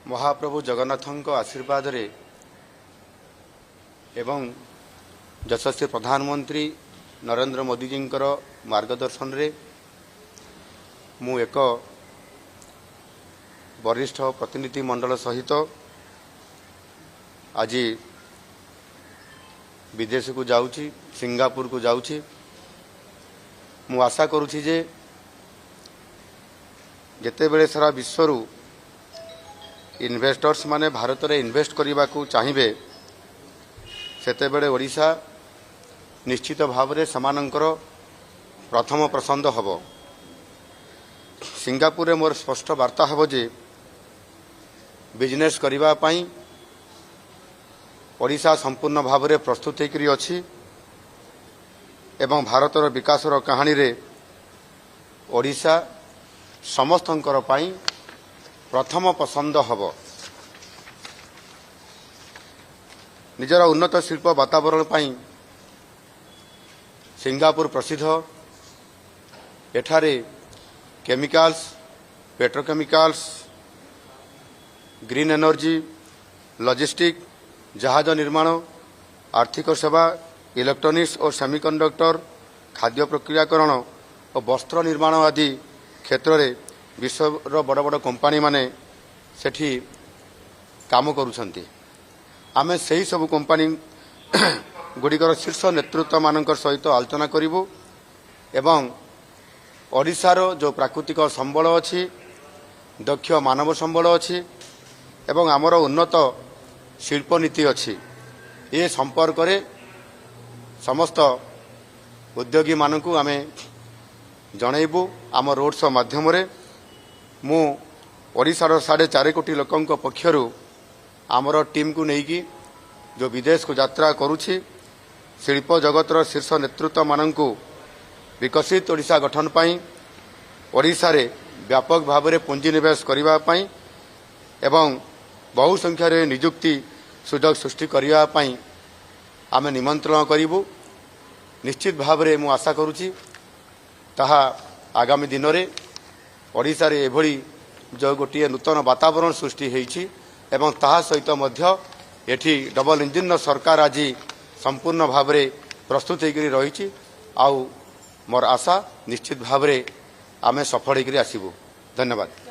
महाप्रभु जगन्नाथ आशीर्वाद रे एवं यशस्वी प्रधानमंत्री नरेंद्र मोदी जी मार्गदर्शन रे मु एक वरिष्ठ प्रतिनिधि मंडल सहित आज विदेश को जाऊँगी, सिंगापुर को जाऊँगी। मु आशा करुछि जे जेते बेले सारा विश्व इन्वेस्टर्स माने भारत रे इन्वेस्ट करने को चाहिए सेते बेले ओडिशा निश्चित भाव में समानंकर प्रथम पसंद हब। सिंगापुर मोर स्पष्ट वार्ता हब जे बिजनेस करबा पई ओडिशा संपूर्ण भाव में प्रस्तुत होकरी अछि एवं भारतर विकासर कहानी रे ओडिशा समस्तंकर पई प्रथम पसंद हब। निजर उन्नत शिल्प वातावरण पई सिंगापुर प्रसिद्ध। एठारे chemicals, petrochemicals, green energy, logistic, जहाज निर्माण, आर्थिक सेवा, इलेक्ट्रॉनिक्स और सेमीकंडक्टर, खाद्य प्रक्रियाकरण और वस्त्र निर्माण आदि क्षेत्र में विश्वर बड़ बड़ कंपनी माने सेठी काम करुछंती। आमे सही सब कंपनी गुड़िकर शीर्ष नेतृत्व मानकर सहित आलोचना करिवु एवं ओडिशार जो प्राकृतिक संबल अछि, दक्ष मानव संबल अछि एवं आमर उन्नत शिल्प नीति अछि, ये संपर्क रे समस्त उद्योगी मानकु आमे जणैबु। आम रोड शो माध्यम रे मु ओडिशार 4.5 कोटी लोकंक पक्षरु आमर टीम को नेकी जो विदेश को यात्रा करुछि शिल्प जगतर शीर्ष नेतृत्व मानकु विकसित ओडिशा गठन पाई ओडिशा रे व्यापक भाव में पुंजीनिवेश करबा पाई एवं बहु संख्या रे नियुक्ति सुयोग सृष्टि करबा पाई आमे निमंत्रण करिवु। निश्चित भाव में मु आशा करुछि ताहा आगामी दिन में ओडिशा रे एभली जो गोटे नूतन वातावरण सृष्टि होइछि एवं ताहा सहित मध्य एठी डबल इंजिन सरकार आज संपूर्ण भाव में प्रस्तुत होकर रही। आउ मोर आशा निश्चित भाव में आमे सफल होकर आसीबु। धन्यवाद।